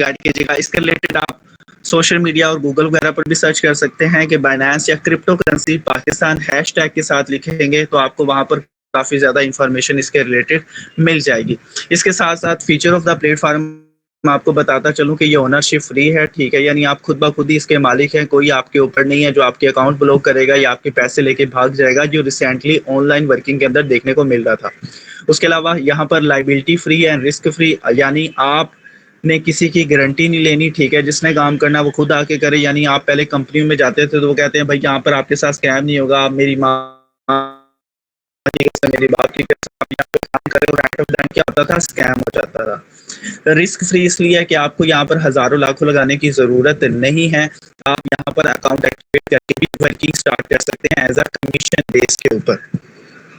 Guide کیجیے گا. اس کے related آپ سوشل میڈیا اور گوگل وغیرہ پر بھی سرچ کر سکتے ہیں کہ بائنانس یا crypto currency Pakistan hash tag کے ساتھ لکھیں گے تو آپ کو وہاں پر کافی زیادہ انفارمیشن اس کے ریلیٹڈ مل جائے گی. اس کے ساتھ ساتھ feature of the plate form میں آپ کو بتاتا چلوں کہ یہ اونرشپ فری ہے, ٹھیک ہے, یعنی آپ خود بخود ہی اس کے مالک ہیں, کوئی آپ کے اوپر نہیں ہے جو آپ کے اکاؤنٹ بلاک کرے گا یا آپ کے پیسے لے کے بھاگ جائے گا, جو ریسنٹلی آن لائن ورکنگ کے اندر دیکھنے کو مل رہا تھا. اس کے علاوہ یہاں پر لائبلٹی فری ہے, رسک فری, یعنی آپ نے کسی کی گارنٹی نہیں لینی, ٹھیک ہے, جس نے کام کرنا وہ خود آ کے کرے. یعنی آپ پہلے کمپنیوں میں جاتے تھے تو وہ کہتے ہیں بھائی یہاں پر آپ کے ساتھ اسکیم نہیں ہوگا, آپ میری ماں میری باپ کی کام کرے اور کیا ہوتا تھا, اسکیم ہو جاتا تھا. رسک فری اس لیے کہ آپ کو یہاں پر ہزاروں لاکھوں لگانے کی ضرورت نہیں ہے, آپ یہاں پر اکاؤنٹ ایکٹیویٹ کر کے بھی ورکنگ سٹارٹ کر سکتے ہیں ایز اے کمیشن بیس کے اوپر.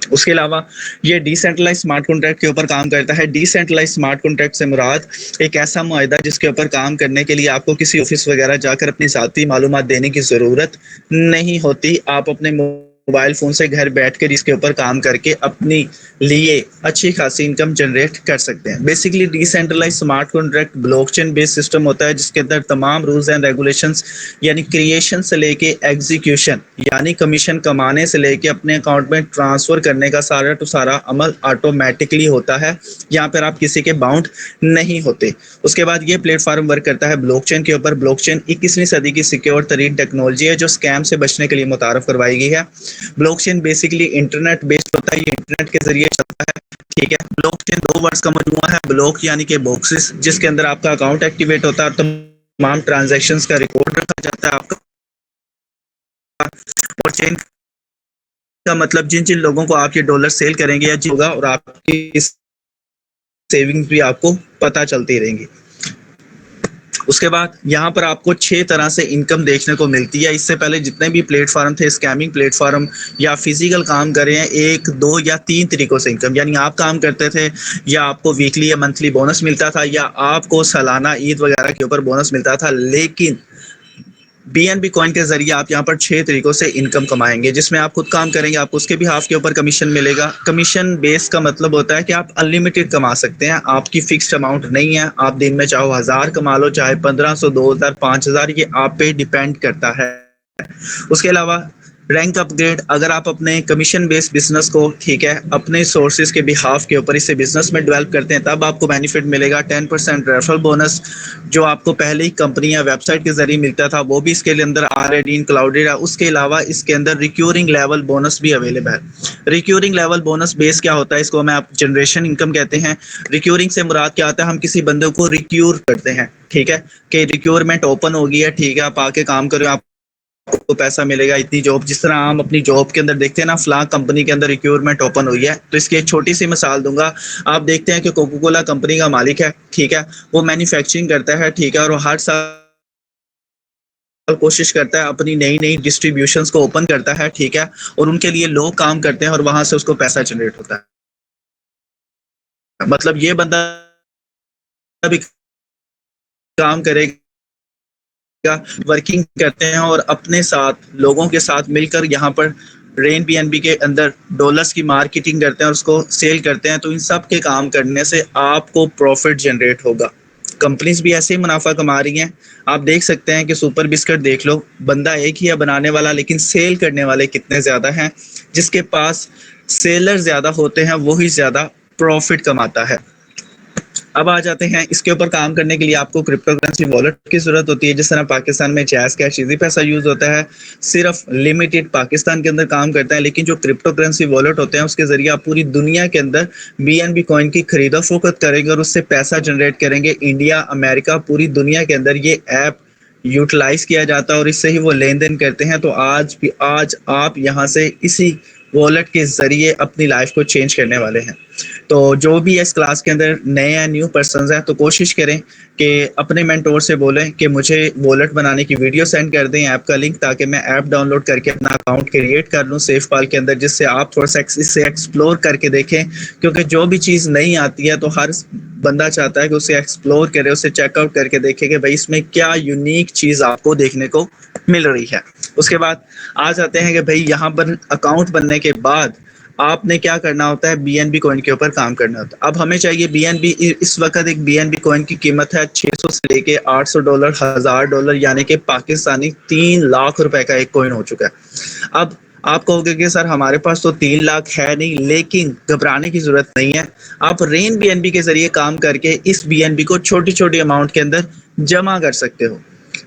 اس کے علاوہ یہ ڈی سینٹرلائز اسمارٹ کانٹریکٹ کے اوپر کام کرتا ہے. ڈی سینٹرلائز اسمارٹ کانٹریکٹ سے مراد ایک ایسا معاہدہ جس کے اوپر کام کرنے کے لیے آپ کو کسی آفس وغیرہ جا کر اپنی ذاتی معلومات دینے کی ضرورت نہیں ہوتی. آپ اپنے موبائل فون سے گھر بیٹھ کر اس کے اوپر کام کر کے اپنی لیے اچھی خاصی انکم جنریٹ کر سکتے ہیں. Basically decentralize smart contract blockchain base system ہوتا ہے جس کے اندر تمام رولز اینڈ ریگولیشنز یعنی کریشن سے لے کے ایگزیکیوشن یعنی کمیشن کمانے سے لے کے اپنے اکاؤنٹ میں ٹرانسفر کرنے کا سارا ٹو سارا عمل آٹومیٹکلی ہوتا ہے. یہاں پر آپ کسی کے باؤنڈ نہیں ہوتے. اس کے بعد یہ پلیٹ فارم ورک کرتا ہے بلاک چین کے اوپر. بلاک چین 21ویں صدی کی سیکیور ترین ٹیکنالوجی ہے جو اسکیم سے بچنے کے لیے متعارف کروائی گئی ہے. Blockchain basically internet based ہوتا ہے, یہ انٹرنیٹ کے ذریعے چلتا ہے, ٹھیک ہے. بلاک چین دو ورڈز کا مجموعہ ہے, بلاک یعنی کہ باکسز جس کے اندر آپ کا اکاؤنٹ ایکٹیویٹ ہوتا ہے اور تمام ٹرانزیکشنز کا ریکارڈ رکھا جاتا ہے آپ کا, اور چین کا مطلب جن جن لوگوں کو آپ یہ ڈالر سیل کریں گے یا جی ہوگا, اور آپ کی سیونگز بھی آپ کو پتہ چلتی رہیں گی. اس کے بعد یہاں پر آپ کو 6 طرح سے انکم دیکھنے کو ملتی ہے. اس سے پہلے جتنے بھی پلیٹ فارم تھے اسکیمنگ پلیٹ فارم یا فزیکل کام کر رہے ہیں, 1 2 یا 3 طریقوں سے انکم, یعنی آپ کام کرتے تھے یا آپ کو ویکلی یا منتھلی بونس ملتا تھا یا آپ کو سالانہ عید وغیرہ کے اوپر بونس ملتا تھا. لیکن بی این بی کوائن کے ذریعے آپ یہاں پر 6 طریقوں سے انکم کمائیں گے, جس میں آپ خود کام کریں گے, آپ کو اس کے بھی ہاف کے اوپر کمیشن ملے گا. کمیشن بیس کا مطلب ہوتا ہے کہ آپ انلمیٹڈ کما سکتے ہیں, آپ کی فکسڈ اماؤنٹ نہیں ہے. آپ دن میں چاہو 1000 کما لو, چاہے 1500 2000 5000, یہ آپ پہ ڈیپینڈ کرتا ہے. اس کے علاوہ رینک اپ گریڈ, اگر آپ اپنے کمیشن بیس بزنس کو, ٹھیک ہے, اپنے سورسز کے بھی ہاف کے اوپر اسے بزنس میں ڈیولپ کرتے ہیں تب آپ کو بینیفٹ ملے گا. 10% ریفرل بونس جو آپ کو پہلے ہی کمپنی یا ویب سائٹ کے ذریعے ملتا تھا وہ بھی اس کے اندر آلریڈی انکلوڈیڈ ہے. اس کے علاوہ اس کے اندر ریکیورنگ لیول بونس بھی اویلیبل ہے. ریکیورنگ لیول بونس بیس کیا ہوتا ہے, اس کو میں آپ جنریشن انکم کہتے ہیں. ریکیورنگ سے مراد کیا آتا ہے, ہم کسی بندے کو ریکیور کرتے ہیں, ٹھیک ہے, کہ ریکیورمنٹ اوپن ہوگی ہے, ٹھیک ہے, آپ آ کے کام کرو, آپ کو پیسہ ملے گا اتنی جاب. جس طرح ہم اپنی جاب کے اندر دیکھتے ہیں نا, فلاں کمپنی کے اندر ریکیورمنٹ اوپن ہوئی ہے, تو اس کی ایک چھوٹی سی مثال دوں گا. آپ دیکھتے ہیں کہ کوکو کولا کمپنی کا مالک ہے, ٹھیک ہے, وہ مینوفیکچرنگ کرتا ہے, ٹھیک ہے, اور ہر سال کوشش کرتا ہے اپنی نئی نئی ڈسٹریبیوشنز کو اوپن کرتا ہے, ٹھیک ہے, اور ان کے لیے لوگ کام کرتے ہیں اور وہاں سے اس کو پیسہ جنریٹ ہوتا ہے. مطلب یہ بندہ بھی کام کرے گا, ورکنگ کرتے ہیں اور اپنے ساتھ لوگوں کے ساتھ مل کر یہاں پر رین پی این بی کے اندر ڈالرز کی مارکیٹنگ کرتے ہیں اور اس کو سیل کرتے ہیں. تو ان سب کے کام کرنے سے آپ کو پروفٹ جنریٹ ہوگا. کمپنیز بھی ایسے ہی منافع کما رہی ہیں. آپ دیکھ سکتے ہیں کہ سپر بسکٹ دیکھ لو, بندہ ایک ہی ہے بنانے والا, لیکن سیل کرنے والے کتنے زیادہ ہیں. جس کے پاس سیلر زیادہ ہوتے ہیں وہی زیادہ پروفٹ کماتا ہے. اب آ جاتے ہیں اس کے اوپر کام کرنے کے لیے آپ کو کرپٹو کرنسی والٹ کی ضرورت ہوتی ہے. جس طرح پاکستان میں جیز کیش ایزی پیسہ یوز ہوتا ہے, صرف لمیٹڈ پاکستان کے اندر کام کرتا ہے. لیکن جو کرپٹو کرنسی والٹ ہوتے ہیں اس کے ذریعے آپ پوری دنیا کے اندر بی این بی کوائن کی خرید و فروخت کریں گے اور اس سے پیسہ جنریٹ کریں گے. انڈیا, امریکہ, پوری دنیا کے اندر یہ ایپ یوٹیلائز کیا جاتا ہے اور اس سے ہی وہ لین دین کرتے ہیں. تو آج آپ یہاں سے اسی والٹ کے ذریعے اپنی لائف کو چینج کرنے والے ہیں. تو جو بھی اس کلاس کے اندر نئے ہیں, نیو پرسنز ہیں, تو کوشش کریں کہ اپنے مینٹور سے بولیں کہ مجھے والٹ بنانے کی ویڈیو سینڈ کر دیں, ایپ کا لنک, تاکہ میں ایپ ڈاؤن لوڈ کر کے اپنا اکاؤنٹ کریٹ کر لوں سیف پال کے اندر, جس سے آپ تھوڑا سا اس سے ایکسپلور کر کے دیکھیں. کیونکہ جو بھی چیز نہیں آتی ہے تو ہر بندہ چاہتا ہے کہ اسے ایکسپلور کرے, اسے چیک آؤٹ کر کے دیکھے کہ بھائی اس میں کیا یونیک چیز آپ کو دیکھنے کو مل رہی ہے. اس کے بعد آ جاتے ہیں کہ بھائی یہاں پر اکاؤنٹ بننے کے بعد آپ نے کیا کرنا ہوتا ہے, بی این بی کوائن کے اوپر کام کرنا ہوتا ہے. اب ہمیں چاہیے بی این بی, اس وقت ایک بی این بی کوائن کی قیمت ہے $600 سے لے کے $800, $1000, یعنی کہ پاکستانی 3 لاکھ روپے کا ایک کوائن ہو چکا ہے. اب آپ کہو گے کہ سر ہمارے پاس تو 3 لاکھ ہے نہیں, لیکن گھبرانے کی ضرورت نہیں ہے. آپ رین بی این بی کے ذریعے کام کر کے اس بی این بی کو چھوٹی چھوٹی اماؤنٹ کے اندر جمع کر سکتے ہو.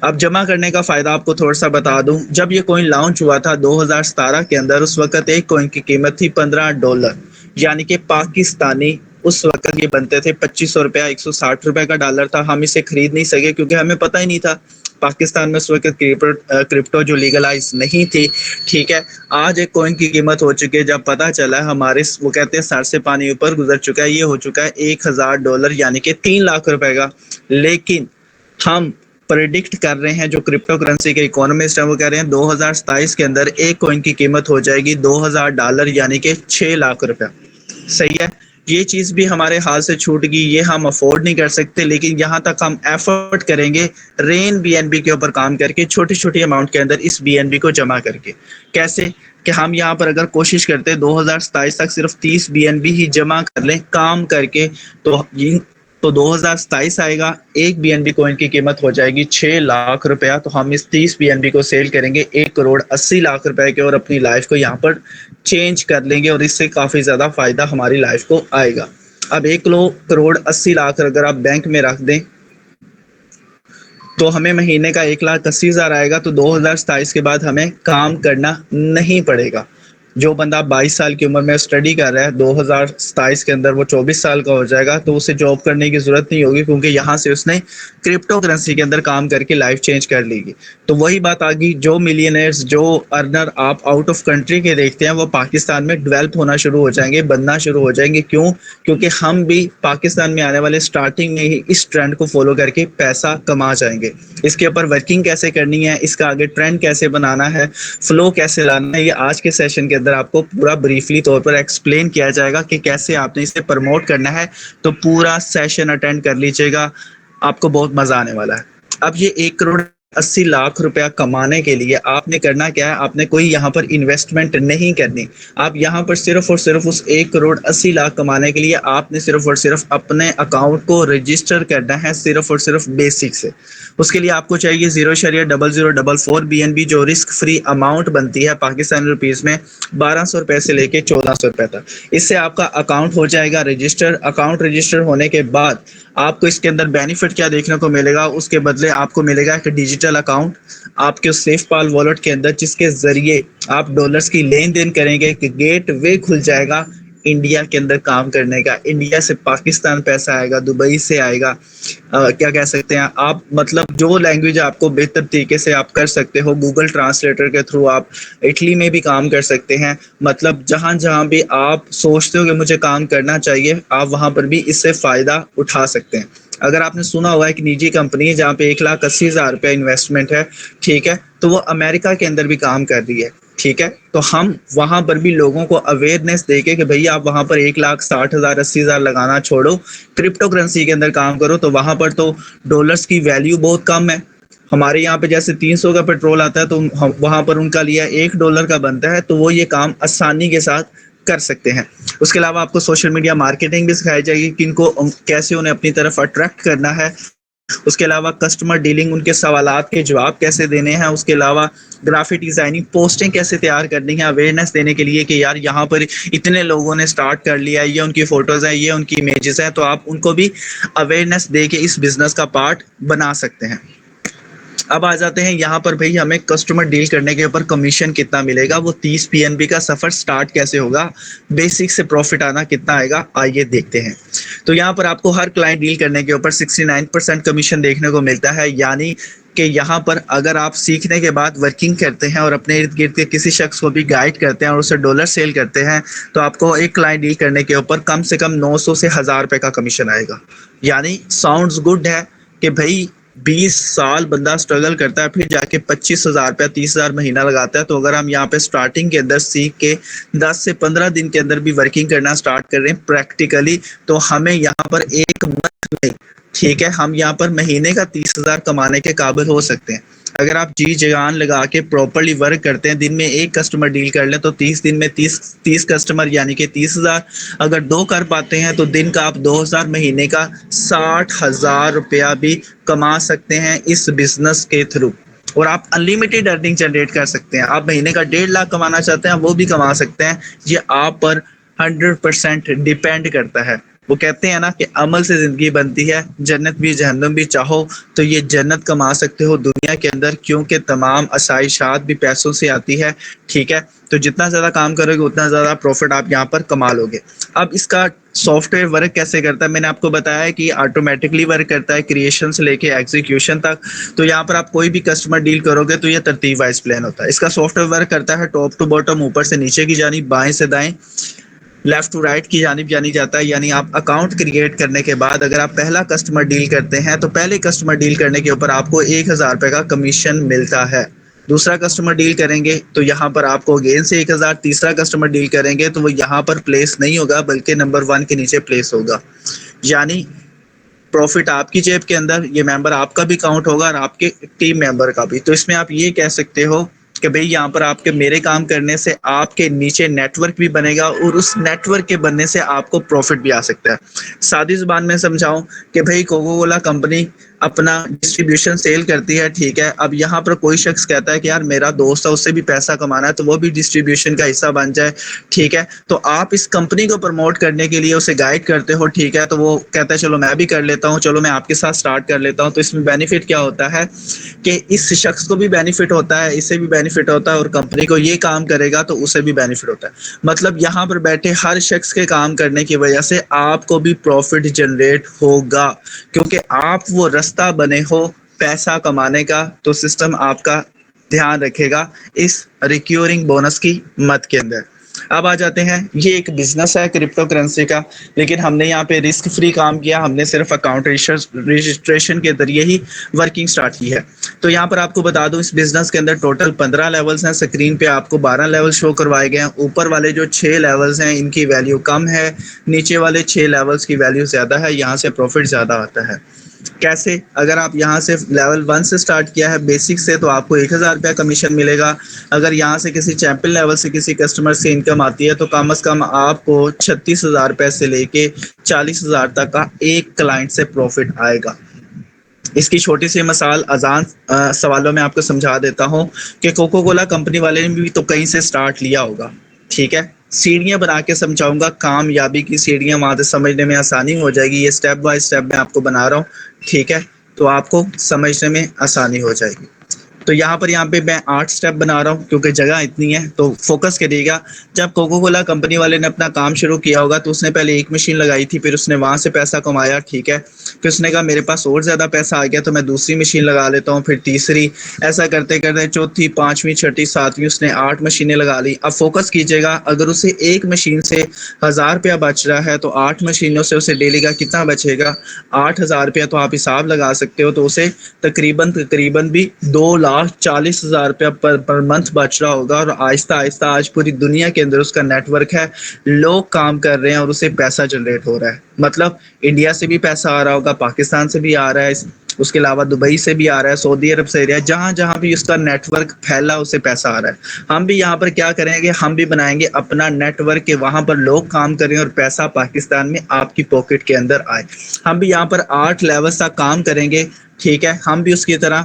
اب جمع کرنے کا فائدہ آپ کو تھوڑا سا بتا دوں. جب یہ کوئن لانچ ہوا تھا 2017 کے اندر, اس وقت ایک کوئن کی قیمت تھی $15, یعنی کہ پاکستانی اس وقت یہ بنتے تھے $2500, $160 کا ڈالر تھا. ہم اسے خرید نہیں سکے کیونکہ ہمیں پتہ ہی نہیں تھا پاکستان میں اس وقت کرپٹو جو لیگلائز نہیں تھی. ٹھیک ہے, آج ایک کوئن کی قیمت ہو چکی ہے, جب پتہ چلا ہے ہمارے وہ کہتے ہیں سر سے پانی اوپر گزر چکا ہے, یہ ہو چکا ہے $1000, یعنی کہ 3 لاکھ روپے کا. لیکن ہم پریڈکٹ کر رہے ہیں, جو کرپٹو کرنسی کے اکانومسٹ ہیں وہ کہہ رہے ہیں 2027 کے اندر ایک کوئن کی قیمت ہو جائے گی $2000, یعنی کہ 6 لاکھ روپے. صحیح ہے, یہ چیز بھی ہمارے ہاتھ سے چھوٹ گئی, یہ ہم افورڈ نہیں کر سکتے. لیکن یہاں تک ہم ایفرٹ کریں گے رین بی این بی کے اوپر کام کر کے, چھوٹی چھوٹی اماؤنٹ کے اندر اس بی این بی کو جمع کر کے. کیسے کہ ہم یہاں پر اگر کوشش کرتے 2027 تک صرف 30 بی این بی ہی جمع کر لیں کام کر کے, تو 2027 آئے گا, ایک بی این بی کوئن کی قیمت ہو جائے گی 6 لاکھ روپیہ. تو ہم اس 30 بی این بی کو سیل کریں گے 1,80,00,000 روپے کے, اور اپنی لائف کو یہاں پر چینج کر لیں گے, اور اس سے کافی زیادہ فائدہ ہماری لائف کو آئے گا. اب 1,80,00,000 اگر آپ بینک میں رکھ دیں تو ہمیں مہینے کا 1,80,000 آئے گا. تو 2027 کے بعد ہمیں کام کرنا نہیں پڑے گا. جو بندہ 22 سال کی عمر میں اسٹڈی کر رہا ہے, 2027 کے اندر وہ 24 سال کا ہو جائے گا, تو اسے جاب کرنے کی ضرورت نہیں ہوگی, کیونکہ یہاں سے اس نے کرپٹو کرنسی کے اندر کام کر کے لائف چینج کر لی گی. تو وہی بات آ گئی, جو ملینئرز, جو ارنر آپ آؤٹ آف کنٹری کے دیکھتے ہیں وہ پاکستان میں ڈیولپ ہونا شروع ہو جائیں گے, بننا شروع ہو جائیں گے. کیوں؟ کیونکہ ہم بھی پاکستان میں آنے والے سٹارٹنگ میں ہی اس ٹرینڈ کو فالو کر کے پیسہ کما جائیں گے. اس کے اوپر ورکنگ کیسے کرنی ہے, اس کا آگے ٹرینڈ کیسے بنانا ہے, فلو کیسے لانا ہے, یہ آج کے سیشن کے اندر آپ کو پورا بریفلی طور پر ایکسپلین کیا جائے گا کہ کیسے آپ نے اسے پروموٹ کرنا ہے. تو پورا سیشن اٹینڈ کر لیجیے گا, آپ کو بہت مزہ آنے والا ہے. اب یہ 1,80,00,000 روپیہ کمانے کے لیے آپ نے کرنا کیا ہے, آپ نے کوئی یہاں پر انویسٹمنٹ نہیں کرنی. آپ یہاں پر صرف اور صرف اس 1,80,00,000 کمانے کے لیے آپ نے صرف اور صرف اپنے اکاؤنٹ کو رجسٹر کرنا ہے, صرف اور صرف بیسک سے. اس کے لیے آپ کو چاہیے 0.0044 بی این بی, جو رسک فری اماؤنٹ بنتی ہے پاکستانی روپیز میں $1,200 سے لے کے $1,400 تک. اس سے آپ کا اکاؤنٹ ہو جائے گا رجسٹر. اکاؤنٹ رجسٹر ہونے کے بعد آپ کو اس کے اندر بینیفٹ کیا دیکھنے کو ملے گا, اس کے بدلے آپ کو ملے گا ایک ڈیجیٹل اکاؤنٹ آپ کے سیف پال والیٹ کے اندر, جس کے ذریعے آپ ڈالرز کی لین دین کریں گے. کہ گیٹ وے کھل جائے گا انڈیا کے اندر کام کرنے کا. انڈیا سے پاکستان پیسہ آئے گا, دبئی سے آئے گا, کیا کہہ سکتے ہیں آپ, مطلب جو لینگویج آپ کو بہتر طریقے سے آپ کر سکتے ہو, گوگل ٹرانسلیٹر کے تھرو آپ اٹلی میں بھی کام کر سکتے ہیں. مطلب جہاں جہاں بھی آپ سوچتے ہو کہ مجھے کام کرنا چاہیے, آپ وہاں پر بھی اس سے فائدہ اٹھا سکتے ہیں. اگر آپ نے سنا ہوا ہے کہ نجی کمپنی ہے جہاں پہ 1,80,000 روپے انویسٹمنٹ ہے, ٹھیک ہے, تو وہ امریکہ کے اندر بھی کام کر رہی ہے. ٹھیک ہے, تو ہم وہاں پر بھی لوگوں کو اویئرنیس دے کے کہ بھئی آپ وہاں پر 1,60,000 80,000 لگانا چھوڑو, کرپٹو کرنسی کے اندر کام کرو. تو وہاں پر تو ڈالرز کی ویلیو بہت کم ہے. ہمارے یہاں پہ جیسے 300 کا پیٹرول آتا ہے, تو وہاں پر ان کا لیا $1 کا بنتا ہے, تو وہ یہ کام آسانی کے ساتھ کر سکتے ہیں. اس کے علاوہ آپ کو سوشل میڈیا مارکیٹنگ بھی سکھائی جائے گی کہ ان کو کیسے انہیں اپنی طرف اٹریکٹ کرنا ہے. اس کے علاوہ کسٹمر ڈیلنگ, ان کے سوالات کے جواب کیسے دینے ہیں. اس کے علاوہ گرافک ڈیزائننگ, پوسٹنگ کیسے تیار کرنی ہے اویئرنیس دینے کے لیے کہ یار یہاں پر اتنے لوگوں نے سٹارٹ کر لیا ہے, یہ ان کی فوٹوز ہیں, یہ ان کی امیجز ہیں. تو آپ ان کو بھی اویئرنیس دے کے اس بزنس کا پارٹ بنا سکتے ہیں. اب آ جاتے ہیں یہاں پر, بھئی ہمیں کسٹمر ڈیل کرنے کے اوپر کمیشن کتنا ملے گا, وہ 30 پی این بی کا سفر سٹارٹ کیسے ہوگا, بیسک سے پروفٹ آنا کتنا آئے گا, آئیے دیکھتے ہیں. تو یہاں پر آپ کو ہر کلائنٹ ڈیل کرنے کے اوپر 69% کمیشن دیکھنے کو ملتا ہے. یعنی کہ یہاں پر اگر آپ سیکھنے کے بعد ورکنگ کرتے ہیں اور اپنے ارد گرد کے کسی شخص کو بھی گائیڈ کرتے ہیں اور اسے ڈالر سیل کرتے ہیں, تو آپ کو ایک کلائنٹ ڈیل کرنے کے اوپر کم سے کم 900 سے 1,000 روپے کا کمیشن آئے گا. یعنی ساؤنڈز گڈ ہے کہ بھائی 20 سال بندہ اسٹرگل کرتا ہے, پھر جا کے 25,000 روپیہ 30,000 مہینہ لگاتا ہے. تو اگر ہم یہاں پہ اسٹارٹنگ کے اندر سیکھ کے 10 سے 15 دن کے اندر بھی ورکنگ کرنا اسٹارٹ کر رہے ہیں پریکٹیکلی, تو ہمیں یہاں پر ایک منتھ میں ٹھیک ہے، ہم یہاں پر مہینے کا 30,000 کمانے کے قابل ہو سکتے ہیں اگر آپ جی جان لگا کے پراپرلی ورک کرتے ہیں. دن میں ایک کسٹمر ڈیل کر لیں تو 30 دن میں 30 کسٹمر یعنی کہ 30,000. اگر 2 کر پاتے ہیں تو دن کا آپ 2,000، مہینے کا 60,000 روپیہ بھی کما سکتے ہیں اس بزنس کے تھرو. اور آپ انلمیٹیڈ ارننگ جنریٹ کر سکتے ہیں. آپ مہینے کا 1.5 لاکھ کمانا چاہتے ہیں وہ بھی کما سکتے ہیں. یہ آپ پر 100% ڈیپینڈ کرتا ہے. وہ کہتے ہیں نا کہ عمل سے زندگی بنتی ہے، جنت بھی جہنم بھی. چاہو تو یہ جنت کما سکتے ہو دنیا کے اندر، کیونکہ تمام آسائشات بھی پیسوں سے آتی ہے. ٹھیک ہے، تو جتنا زیادہ کام کرو گے اتنا زیادہ پروفٹ آپ یہاں پر کما لو گے. اب اس کا سافٹ ویئر ورک کیسے کرتا ہے؟ میں نے آپ کو بتایا کہ آٹومیٹکلی ورک کرتا ہے کریشن سے لے کے ایگزیکیوشن تک. تو یہاں پر آپ کوئی بھی کسٹمر ڈیل کرو گے تو یہ ترتیب وائز پلان ہوتا ہے. اس کا سافٹ ویئر ورک کرتا ہے ٹاپ ٹو باٹم، اوپر سے نیچے کی جانب، بائیں سے دائیں، لیفٹ ٹو رائٹ کی جانب جانی جاتا ہے. یعنی آپ اکاؤنٹ کریٹ کرنے کے بعد اگر آپ پہلا کسٹمر ڈیل کرتے ہیں تو پہلے کسٹمر ڈیل کرنے کے اوپر آپ کو 1,000 روپے کا کمیشن ملتا ہے. دوسرا کسٹمر ڈیل کریں گے تو یہاں پر آپ کو اگین سے 1,000. تیسرا کسٹمر ڈیل کریں گے تو وہ یہاں پر پلیس نہیں ہوگا بلکہ نمبر 1 کے نیچے پلیس ہوگا. یعنی پروفٹ آپ کی جیب کے اندر، یہ ممبر آپ کا بھی کاؤنٹ ہوگا اور آپ کے ٹیم ممبر کا بھی. تو اس میں آپ یہ کہہ سکتے ہو کہ بھئی یہاں پر آپ کے میرے کام کرنے سے آپ کے نیچے نیٹ ورک بھی بنے گا اور اس نیٹ ورک کے بننے سے آپ کو پروفٹ بھی آ سکتا ہے. سادی زبان میں سمجھاؤں کہ بھئی کوکو کولا کمپنی اپنا ڈسٹریبیوشن سیل کرتی ہے. ٹھیک ہے، اب یہاں پر کوئی شخص کہتا ہے کہ یار میرا دوست ہے اس سے بھی پیسہ کمانا ہے تو وہ بھی ڈسٹریبیوشن کا حصہ بن جائے. ٹھیک ہے، تو آپ اس کمپنی کو پروموٹ کرنے کے لیے اسے گائیڈ کرتے ہو. ٹھیک ہے، تو وہ کہتا ہے چلو میں بھی کر لیتا ہوں، چلو میں آپ کے ساتھ سٹارٹ کر لیتا ہوں. تو اس میں بینیفٹ کیا ہوتا ہے کہ اس شخص کو بھی بینیفٹ ہوتا ہے، اسے بھی بینیفٹ ہوتا ہے، اور کمپنی کو یہ کام کرے گا تو اسے بھی بینیفٹ ہوتا ہے. مطلب یہاں پر بیٹھے ہر شخص کے کام کرنے کی وجہ سے آپ کو بھی پروفٹ جنریٹ ہوگا، کیونکہ آپ وہ رستہ بنے ہو پیسہ کمانے کا. تو سسٹم آپ کا دھیان رکھے گا اس ریکیورنگ بونس کی مد کے اندر. اب آ جاتے ہیں، یہ ایک بزنس ہے کرپٹو کرنسی کا، لیکن ہم نے یہاں پہ رسک فری کام کیا. ہم نے صرف اکاؤنٹ رجسٹریشن کے ذریعے ہی ورکنگ سٹارٹ کی ہے. تو یہاں پر آپ کو بتا دوں اس بزنس کے اندر ٹوٹل 15 لیولز ہیں. اسکرین پہ آپ کو 12 لیول شو کروائے گئے ہیں. اوپر والے جو 6 لیولز ہیں ان کی ویلیو کم ہے، نیچے والے 6 لیولز کی ویلیو زیادہ ہے. یہاں سے پروفٹ زیادہ آتا ہے. کیسے؟ اگر آپ یہاں سے لیول 1 سے سٹارٹ کیا ہے بیسک سے تو آپ کو 1,000 روپیہ کمیشن ملے گا. اگر یہاں سے کسی چیمپئن لیول سے کسی کسٹمر سے انکم آتی ہے تو کم از کم آپ کو 36,000 روپے سے لے کے 40,000 تک کا ایک کلائنٹ سے پروفٹ آئے گا. اس کی چھوٹی سی مثال آسان سوالوں میں آپ کو سمجھا دیتا ہوں کہ کوکو کولا کمپنی والے نے بھی تو کہیں سے سٹارٹ لیا ہوگا. ٹھیک ہے، سیڑھیاں بنا کے سمجھاؤں گا، کامیابی کی سیڑھیاں وہاں سے سمجھنے میں آسانی ہو جائے گی. یہ سٹیپ بائی سٹیپ میں آپ کو بنا رہا ہوں. ٹھیک ہے، تو آپ کو سمجھنے میں آسانی ہو جائے گی. تو یہاں پہ میں 8 سٹیپ بنا رہا ہوں کیونکہ جگہ اتنی ہے تو فوکس کریے گا. جب کوکو کولا کمپنی والے نے اپنا کام شروع کیا ہوگا تو اس نے پہلے ایک مشین لگائی تھی، پھر اس نے وہاں سے پیسہ کمایا. ٹھیک ہے، پھر اس نے کہا میرے پاس اور زیادہ پیسہ آ گیا تو میں دوسری مشین لگا لیتا ہوں، پھر تیسری، ایسا کرتے کرتے چوتھی، پانچویں، چھٹی، ساتویں اس نے 8 مشینیں لگا لی. اب فوکس کیجیے گا، اگر اسے ایک مشین سے 1,000 روپیہ بچ رہا ہے تو 8 مشینوں سے اسے ڈیلی کا کتنا بچے گا؟ 8,000 روپیہ. تو آپ حساب لگا سکتے ہو تو اسے تقریباً بھی 2,40,000 روپیہ پر منتھ بچ رہا ہوگا. اور آہستہ آہستہ آج پوری دنیا کے اندر اس کا نیٹ ورک ہے، لوگ کام کر رہے ہیں اور اسے پیسہ جنریٹ ہو رہا ہے. مطلب انڈیا سے بھی پیسہ آ رہا ہوگا، پاکستان سے بھی آ رہا ہے، اس کے علاوہ دبئی سے بھی آ رہا ہے، سعودی عرب سے آ رہا ہے، جہاں جہاں بھی اس کا نیٹ ورک پھیلا اسے پیسہ آ رہا ہے. ہم بھی یہاں پر کیا کریں گے؟ ہم بھی بنائیں گے اپنا نیٹ ورک کہ وہاں پر لوگ کام کریں اور پیسہ پاکستان میں آپ کی پاکٹ کے اندر آئے. ہم بھی یہاں پر 8 لیول تک کام کریں گے. ٹھیک ہے، ہم بھی اس کی طرح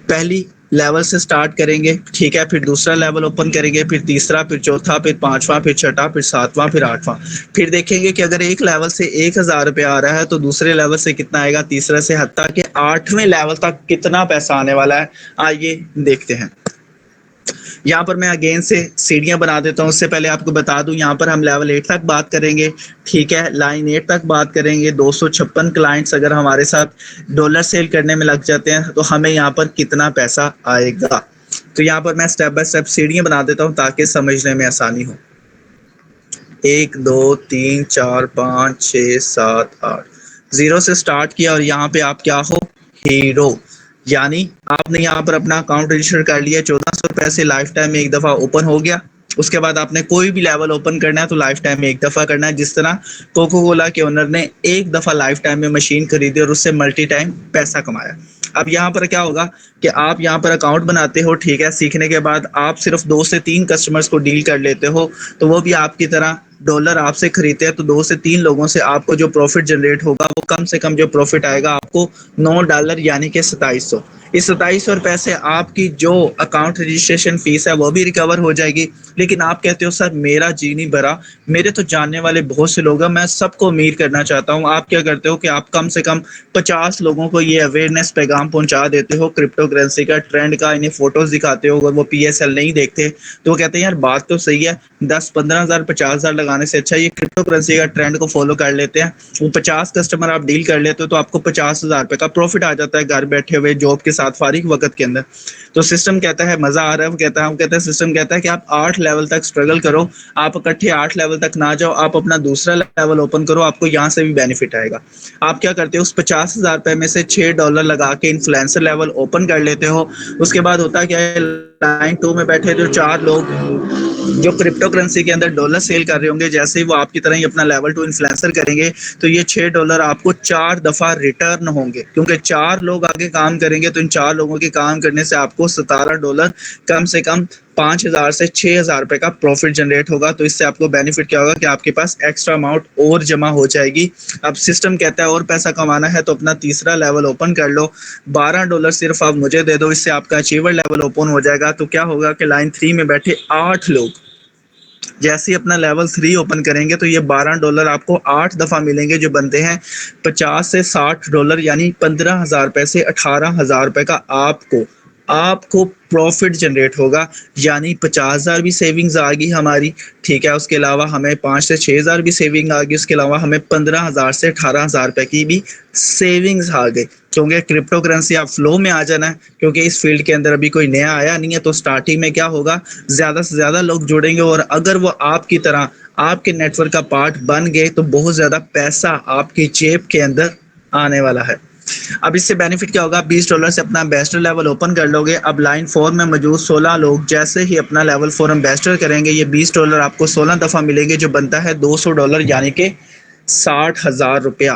پہلی لیول سے سٹارٹ کریں گے. ٹھیک ہے، پھر دوسرا لیول اوپن کریں گے، پھر تیسرا، پھر چوتھا، پھر پانچواں، پھر چھٹا، پھر ساتواں، پھر آٹھواں. پھر دیکھیں گے کہ اگر ایک لیول سے 1,000 روپے آ رہا ہے تو دوسرے لیول سے کتنا آئے گا، تیسرے سے، حتیٰ کہ 8ویں لیول تک کتنا پیسہ آنے والا ہے. آئیے دیکھتے ہیں. یہاں پر میں اگین سے سیڑھیاں بنا دیتا ہوں. اس سے پہلے آپ کو بتا دوں یہاں پر ہم لیول 8 تک بات کریں گے. ٹھیک ہے، لائن 8 تک بات کریں گے. 256 کلائنٹس اگر ہمارے ساتھ ڈالر سیل کرنے میں لگ جاتے ہیں تو ہمیں یہاں پر کتنا پیسہ آئے گا. تو یہاں پر میں سٹیپ بائی سٹیپ سیڑھیاں بنا دیتا ہوں تاکہ سمجھنے میں آسانی ہو. 1 2 3 4 5 6 7 8 0 سے سٹارٹ کیا اور یہاں پہ آپ کیا ہو؟ ہیرو. یعنی آپ نے یہاں پر اپنا اکاؤنٹ رجسٹر کر لیا. 1,400 روپے سے لائف ٹائم میں ایک دفعہ اوپن ہو گیا. اس کے بعد آپ نے کوئی بھی لیول اوپن کرنا ہے تو لائف ٹائم میں ایک دفعہ کرنا ہے، جس طرح کوکو کولا کے اونر نے ایک دفعہ لائف ٹائم میں مشین خریدی اور اس سے ملٹی ٹائم پیسہ کمایا۔ اب یہاں پر کیا ہوگا کہ آپ یہاں پر اکاؤنٹ بناتے ہو، ٹھیک ہے، سیکھنے کے بعد آپ صرف 2 سے 3 کسٹمرز کو ڈیل کر لیتے ہو، تو وہ بھی آپ کی طرح ڈالر آپ سے خریدتے ہیں، تو 2 سے 3 لوگوں سے آپ کو جو پروفٹ جنریٹ ہوگا وہ کم سے کم جو پروفٹ آئے گا آپ کو $9 یعنی کہ 2700۔ اس 2700 روپے سے آپ کی جو اکاؤنٹ رجسٹریشن فیس ہے وہ بھی ریکور ہو جائے گی۔ لیکن آپ کہتے ہو سر میرا جی نہیں بھرا، میرے تو جاننے والے بہت سے لوگ ہیں، میں سب کو امیر کرنا چاہتا ہوں۔ آپ کیا کرتے ہو کہ آپ کم سے کم 50 لوگوں کو یہ اویئرنیس پیغام پہنچا دیتے ہو کرپٹو کرنسی کا، ٹرینڈ کا، انہیں فوٹوز دکھاتے ہو، اگر وہ PSL نہیں دیکھتے تو وہ کہتے ہیں یار بات تو صحیح ہے، 10-15 ہزار 50 ہزار لگانے سے اچھا یہ کرپٹو کرنسی کا ٹرینڈ کو فالو کر لیتے ہیں۔ وہ 50 کسٹمر آپ ڈیل کر لیتے ہو تو آپ کو 50 ہزار روپے کا پروفٹ آ جاتا ہے گھر بیٹھے ہوئے جاب کے ساتھ فارغ وقت کے اندر۔ تو سسٹم کہتا ہے مزہ آ رہا ہے، وہ کہتا ہے سسٹم کہتا ہے کہ آپ 8 لیول تک اسٹرگل کرو، آپ اکٹھے 8 لیول تک نہ جاؤ، آپ اپنا دوسرا لیول اوپن کرو، آپ کو یہاں سے بھی بینیفٹ آئے گا۔ آپ کیا کرتے ہو اس 50 ہزار روپے میں سے $6 لگا کے انفلوئنسر لیول اوپن کر لیتے ہو۔ اس کے بعد ہوتا کیا ہے، لائن 2 میں بیٹھے جو 4 لوگ جو کرپٹو کرنسی کے اندر ڈالر سیل کر رہے ہوں گے، جیسے ہی وہ آپ کی طرح ہی اپنا لیول 2 انفلوئنسر کریں گے تو یہ $6 آپ کو 4 دفعہ ریٹرن ہوں گے، کیونکہ 4 لوگ آگے کام کریں گے تو ان 4 لوگوں کے کام کرنے سے آپ کو $17 کم سے کم 5,000 سے 6,000 روپے کا پروفٹ جنریٹ ہوگا۔ تو اس سے آپ کو بینیفٹ کیا ہوگا کہ آپ کے پاس ایکسٹرا اماؤنٹ اور جمع ہو جائے گی۔ اب سسٹم کہتا ہے اور پیسہ کمانا ہے تو اپنا تیسرا لیول اوپن کر لو، $12 صرف آپ مجھے دے دو، اس سے آپ کا اچیور لیول اوپن ہو جائے گا۔ تو کیا ہوگا کہ لائن 3 میں بیٹھے 8 لوگ جیسے اپنا لیول 3 اوپن کریں گے تو یہ $12 آپ کو 8 دفعہ ملیں گے، جو بنتے ہیں $50 سے $60 یعنی 15,000 روپے سے 18,000 روپے کا آپ کو پروفٹ جنریٹ ہوگا، یعنی 50,000 بھی سیونگز آ گئی ہماری، ٹھیک ہے۔ اس کے علاوہ ہمیں 5 سے 6,000 بھی سیونگ آ گئی، اس کے علاوہ ہمیں 15,000 سے 18,000 روپے کی بھی سیونگز آ گئی، کیونکہ کرپٹو کرنسی آپ فلو میں آ جانا ہے، کیونکہ اس فیلڈ کے اندر ابھی کوئی نیا آیا نہیں ہے۔ تو سٹارٹنگ میں کیا ہوگا، زیادہ سے زیادہ لوگ جڑیں گے، اور اگر وہ آپ کی طرح آپ کے نیٹ ورک کا پارٹ بن گئے تو بہت زیادہ پیسہ آپ کی جیب کے اندر آنے والا ہے۔ اب اس سے بینیفٹ کیا ہوگا، $20 سے اپنا ایمبیسڈر لیول اوپن کر لو گے۔ اب لائن 4 میں موجود 16 لوگ جیسے ہی اپنا لیول 4 ایمبیسڈر کریں گے، یہ $20 آپ کو 16 دفعہ ملیں گے، جو بنتا ہے $200 یعنی کہ 60,000 روپیہ۔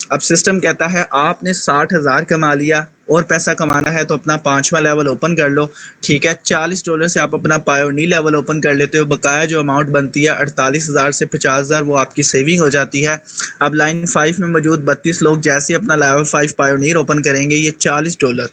اب سسٹم کہتا ہے آپ نے 60,000 کما لیا اور پیسہ کمانا ہے تو اپنا 5واں لیول اوپن کر لو، ٹھیک ہے۔ $40 سے آپ اپنا پایونی لیول اوپن کر لیتے ہو، بقایا جو اماؤنٹ بنتی ہے 48,000 سے 50,000 وہ آپ کی سیونگ ہو جاتی ہے۔ اب لائن 5 میں موجود 32 لوگ جیسے اپنا لیول 5 پایونیر اوپن کریں گے، یہ $40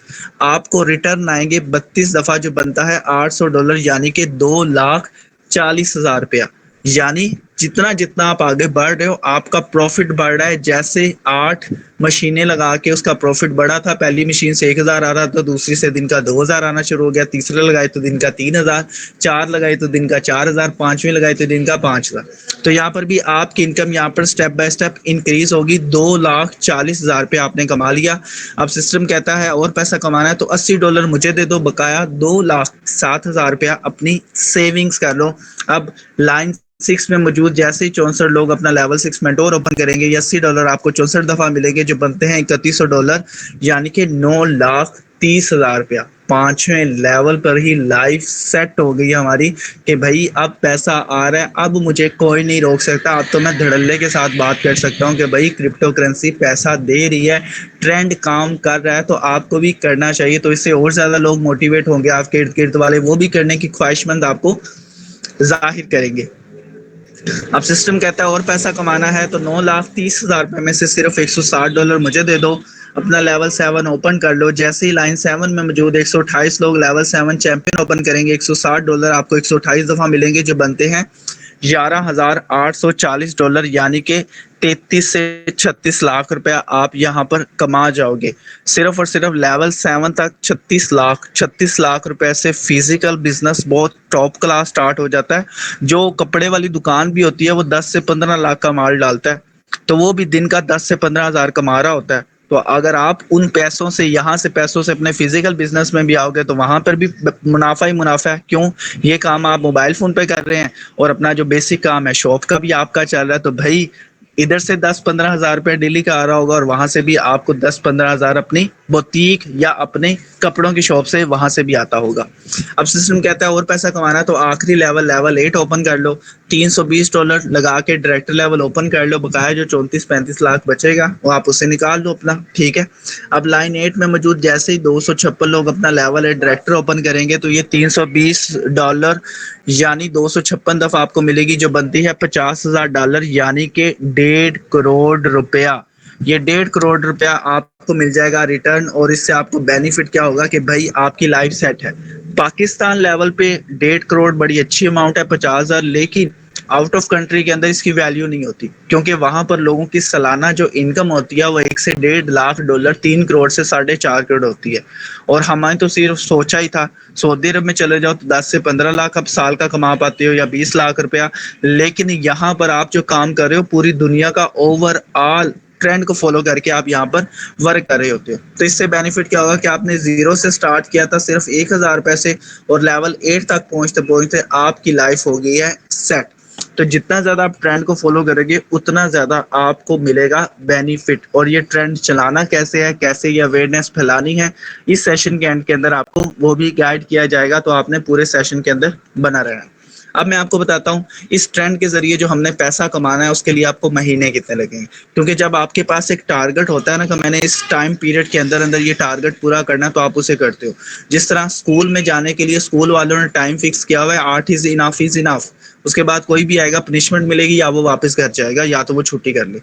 آپ کو ریٹرن آئیں گے 32 دفعہ، جو بنتا ہے $800 یعنی کہ 2,40,000 روپیہ۔ یعنی جتنا جتنا آپ آگے بڑھ رہے ہو آپ کا پروفٹ بڑھ رہا ہے۔ جیسے 8 مشینیں لگا کے اس کا پروفٹ بڑھا تھا، پہلی مشین سے 1,000 آ رہا تھا، دوسری سے دن کا 2,000 آنا شروع ہو گیا، تیسرے لگائے تو دن کا 3,000، 4 لگائے تو دن کا 4,000، 5ویں لگائے تو دن کا 5,000۔ تو یہاں پر بھی آپ کی انکم یہاں پر سٹیپ بائی سٹیپ انکریز ہوگی، 2,40,000 روپے آپ نے کما لیا۔ اب سسٹم کہتا ہے اور پیسہ کمانا ہے تو $80 مجھے دے دو، بقایا 2,07,000 روپیہ اپنی سیونگز کر لو۔ اب لائن 6 میں موجود جیسے ہی 64 لوگ اپنا لیول 6 مینٹور اوپن کریں گے، یہ $80 آپ کو 64 دفعہ ملیں گے، جو بنتے ہیں $3,100 یعنی کہ 9,30,000 روپیہ۔ 5ویں لیول پر ہی لائف سیٹ ہو گئی ہماری کہ بھائی اب پیسہ آ رہا ہے، اب مجھے کوئی نہیں روک سکتا، اب تو میں دھڑلے کے ساتھ بات کر سکتا ہوں کہ بھائی کرپٹو کرنسی پیسہ دے رہی ہے، ٹرینڈ کام کر رہا ہے، تو آپ کو بھی کرنا چاہیے۔ تو اس سے اور زیادہ لوگ موٹیویٹ ہوں گے، آپ کے ارد گرد والے وہ بھی کرنے کی خواہش مند آپ کو ظاہر کریں گے۔ اب سسٹم کہتا ہے اور پیسہ کمانا ہے تو 9,30,000 روپے میں سے صرف $160 مجھے دے دو، اپنا لیول 7 اوپن کر لو۔ جیسے ہی لائن 7 میں موجود 128 لوگ لیول 7 چیمپئن اوپن کریں گے، $160 آپ کو 128 دفعہ ملیں گے، جو بنتے ہیں $11,840 یعنی کہ 33 سے 36 لاکھ روپیہ آپ یہاں پر کما جاؤ گے۔ صرف اور صرف لیول 7 تک 36 لاکھ روپے سے فزیکل بزنس بہت ٹاپ کلاس سٹارٹ ہو جاتا ہے۔ جو کپڑے والی دکان بھی ہوتی ہے وہ 10 سے 15 لاکھ کا مال ڈالتا ہے، تو وہ بھی دن کا 10 سے 15 ہزار کما رہا ہوتا ہے۔ تو اگر آپ ان پیسوں سے یہاں سے پیسوں سے اپنے فزیکل بزنس میں بھی آؤ گے تو وہاں پر بھی منافع ہی منافع ہے۔ کیوں؟ یہ کام آپ موبائل فون پہ کر رہے ہیں اور اپنا جو بیسک کام ہے شاپ کا بھی آپ کا چل رہا ہے، تو بھائی ادھر سے 10-15 ہزار روپے ڈیلی کا آ رہا ہوگا اور وہاں سے بھی آپ کو 10-15 ہزار اپنی بوتیک یا اپنے کپڑوں کی شاپ سے وہاں سے بھی آتا ہوگا. اب سسٹم کہتا ہے اور پیسہ کمانا تو آخری لیول 8 اوپن کر لو, $320 لگا کے ڈائریکٹر لیول اوپن کر لو, بقایا جو 34-35 لاکھ بچے گا وہ آپ اسے نکال دو اپنا. ٹھیک ہے, اب لائن 8 میں موجود جیسے ہی 256 لوگ اپنا لیول 8 ڈائریکٹر اوپن کریں گے تو یہ $320 یعنی 256 دفعہ آپ کو ملے گی, جو بنتی ہے $50,000 یعنی کہ 1.5 کروڑ روپیہ. یہ 1.5 کروڑ روپیہ آپ کو مل جائے گا ریٹرن, اور اس سے آپ کو بینیفٹ کیا ہوگا کہ بھائی آپ کی لائف سیٹ ہے. پاکستان لیول پہ 1.5 کروڑ بڑی اچھی اماؤنٹ ہے, 50,000, لیکن آؤٹ آف کنٹری کے اندر اس کی ویلیو نہیں ہوتی, کیونکہ وہاں پر لوگوں کی سالانہ جو انکم ہوتی ہے وہ $1 سے 1.5 لاکھ, 3 کروڑ سے 4.5 کروڑ ہوتی ہے. اور ہمیں تو صرف سوچا ہی تھا سعودی عرب میں چلے جاؤ تو 10 سے 15 لاکھ اب سال کا کما پاتے ہو یا 20 لاکھ روپیہ, لیکن یہاں پر آپ جو کام کر رہے ہو پوری دنیا کا اوور آل ٹرینڈ کو فالو کر کے آپ یہاں پر ورک کر رہے ہوتے ہو. تو اس سے بینیفٹ کیا ہوگا کہ آپ نے زیرو سے سٹارٹ کیا تھا صرف 1,000 روپے سے, اور لیول 8 تک پہنچتے پہنچتے آپ کی لائف ہو گئی ہے سیٹ. تو جتنا زیادہ آپ ٹرینڈ کو فالو کریں گے اتنا زیادہ آپ کو ملے گا بینیفٹ. اور یہ ٹرینڈ چلانا کیسے ہے, کیسے یہ اویئرنیس پھیلانی ہے, اس سیشن کے اینڈ کے اندر آپ کو وہ بھی گائیڈ کیا جائے گا. تو آپ نے پورے سیشن کے اندر بنا رہنا ہے. اب میں آپ کو بتاتا ہوں اس ٹرینڈ کے ذریعے جو ہم نے پیسہ کمانا ہے اس کے لیے آپ کو مہینے کتنے لگیں گے, کیونکہ جب آپ کے پاس ایک ٹارگٹ ہوتا ہے نا کہ میں نے اس ٹائم پیریڈ کے اندر اندر یہ ٹارگٹ پورا کرنا ہے, تو آپ اسے کرتے ہو. جس طرح اسکول میں جانے کے لیے اسکول والوں نے ٹائم فکس کیا ہوا ہے 8 از انف, اس کے بعد کوئی بھی آئے گا پنشمنٹ ملے گی یا وہ واپس گھر جائے گا یا تو وہ چھٹی کر لے.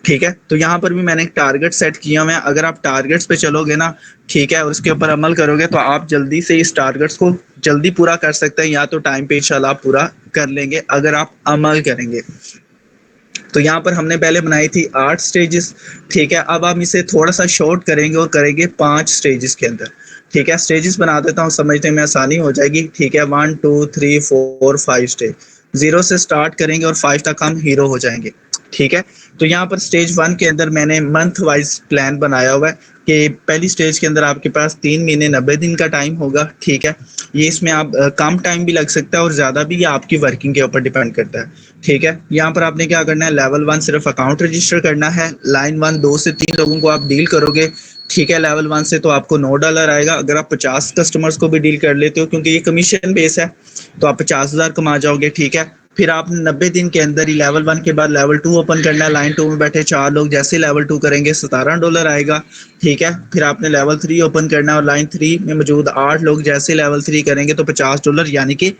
ٹھیک ہے, تو یہاں پر بھی میں نے ایک ٹارگٹ سیٹ کیا ہوا ہے, اگر آپ ٹارگٹس پہ چلو گے نا, ٹھیک ہے, اور اس کے اوپر عمل کرو گے تو آپ جلدی سے اس ٹارگٹس کو جلدی پورا کر سکتے ہیں, یا تو ٹائم پہ انشاءاللہ آپ پورا کر لیں گے اگر آپ عمل کریں گے. تو یہاں پر ہم نے پہلے بنائی تھی 8 سٹیجز. ٹھیک ہے, اب ہم اسے تھوڑا سا شارٹ کریں گے اور کریں گے 5 سٹیجز کے اندر. ٹھیک ہے, سٹیجز بنا دیتا ہوں سمجھنے میں آسانی ہو جائے گی. ٹھیک ہے, 1 2 3 4 5 سٹیج, 0 سے سٹارٹ کریں گے اور 5 تک ہم ہیرو ہو جائیں گے. ٹھیک ہے, تو یہاں پر سٹیج 1 کے اندر میں نے منتھ وائز پلان بنایا ہوا ہے کہ پہلی سٹیج کے اندر آپ کے پاس 3 مہینے 90 دن کا ٹائم ہوگا. ٹھیک ہے, یہ اس میں آپ کم ٹائم بھی لگ سکتا ہے اور زیادہ بھی, یہ آپ کی ورکنگ کے اوپر ڈیپینڈ کرتا ہے. ٹھیک ہے, یہاں پر آپ نے کیا کرنا ہے, لیول 1 صرف اکاؤنٹ رجسٹر کرنا ہے. لائن 1 2 سے 3 لوگوں کو آپ ڈیل کرو گے. ٹھیک ہے, لیول 1 سے تو آپ کو $9 آئے گا. اگر آپ 50 کسٹمرز کو بھی ڈیل کر لیتے ہو, کیونکہ یہ کمیشن بیس ہے, تو آپ 50,000 کما جاؤ گے. ٹھیک ہے, پھر آپ 90 دن کے اندر ہی لیول 1 کے بعد لیول 2 اوپن کرنا ہے. لائن 2 میں بیٹھے 4 لوگ جیسے لیول 2 کریں گے $17 آئے گا. ٹھیک ہے, پھر آپ نے لیول 3 اوپن کرنا ہے اور لائن 3 میں موجود 8 لوگ جیسے لیول 3 کریں گے تو $50 یعنی کہ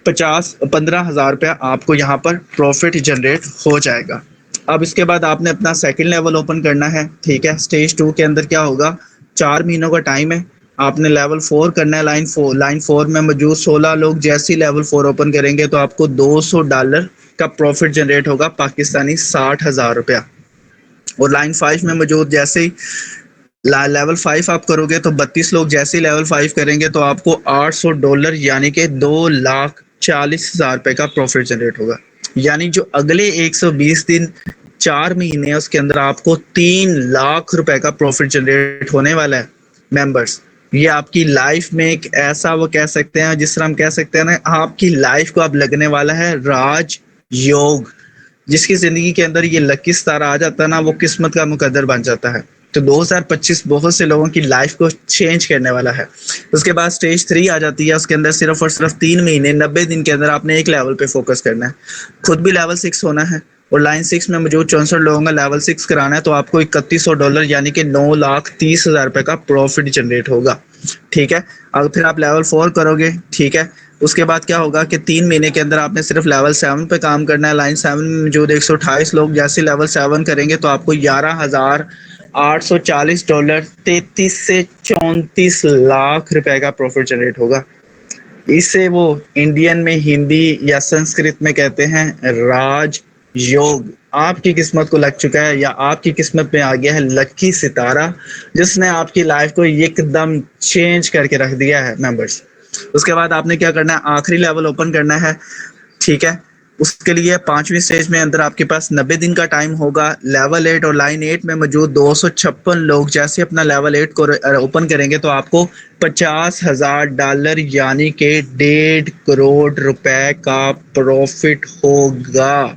15,000 روپیہ آپ کو یہاں پر پروفٹ جنریٹ ہو جائے گا. اب اس کے بعد آپ نے اپنا سیکنڈ لیول اوپن کرنا ہے. ٹھیک ہے, سٹیج 2 کے اندر کیا ہوگا, 4 مہینوں کا ٹائم ہے. آپ نے لیول 4 کرنا ہے. لائن 4 میں موجود 16 لوگ جیسے لیول 4 اوپن کریں گے تو آپ کو $200 کا پروفٹ جنریٹ ہوگا, پاکستانی 60,000 روپیہ. اور لائن 5 میں موجود جیسے ہی لیول 5 آپ کرو گے تو 32 لوگ جیسے ہی لیول 5 کریں گے تو آپ کو $800 یعنی کہ 2,40,000 روپے کا پروفٹ جنریٹ ہوگا. یعنی جو اگلے 120 دن 4 مہینے اس کے اندر آپ کو 3 لاکھ روپے کا پروفٹ جنریٹ ہونے والا ہے ممبرس. یہ آپ کی لائف میں ایک ایسا وہ کہہ سکتے ہیں, جس طرح ہم کہہ سکتے ہیں نا, آپ کی لائف کو اب لگنے والا ہے راج یوگ. جس کی زندگی کے اندر یہ لکی ستارہ آ جاتا ہے نا, وہ قسمت کا مقدر بن جاتا ہے. تو 2025 بہت سے لوگوں کی لائف کو چینج کرنے والا ہے. اس کے بعد سٹیج 3 آ جاتی ہے. اس کے اندر صرف اور صرف 3 مہینے 90 دن کے اندر آپ نے ایک لیول پہ فوکس کرنا ہے, خود بھی لیول 6 ہونا ہے. اور لائن 6 میں موجود 64 لوگوں کا لیول 6 کرانا ہے, تو آپ کو $3,100 یعنی کہ 9,30,000 روپے کا پروفٹ جنریٹ ہوگا. ٹھیک ہے, اور پھر آپ لیول 4 کرو گے. ٹھیک ہے, اس کے بعد کیا ہوگا کہ 3 مہینے کے اندر آپ نے صرف لیول 7 پہ کام کرنا ہے. لائن 7 میں جو 128 لوگ جیسے لیول 7 کریں گے تو آپ کو $11,840 33 سے 34 لاکھ روپے کا پروفٹ جنریٹ ہوگا. اسے وہ انڈین میں ہندی یا سنسکرت میں کہتے ہیں راج یوگ. آپ کی قسمت کو لگ چکا ہے, یا آپ کی قسمت میں آ گیا ہے لکی ستارہ, جس نے آپ کی لائف کو ایک دم چینج کر کے رکھ دیا ہے ممبرس. اس کے بعد آپ نے کیا کرنا ہے, آخری لیول اوپن کرنا ہے. ٹھیک ہے, اس کے لیے 5ویں سٹیج میں اندر آپ کے پاس 90 دن کا ٹائم ہوگا. لیول 8 اور لائن 8 میں موجود 256 لوگ جیسے اپنا لیول 8 کو اوپن کریں گے تو آپ کو $50,000 یعنی کہ 1.5 کروڑ روپے کا پروفٹ ہوگا.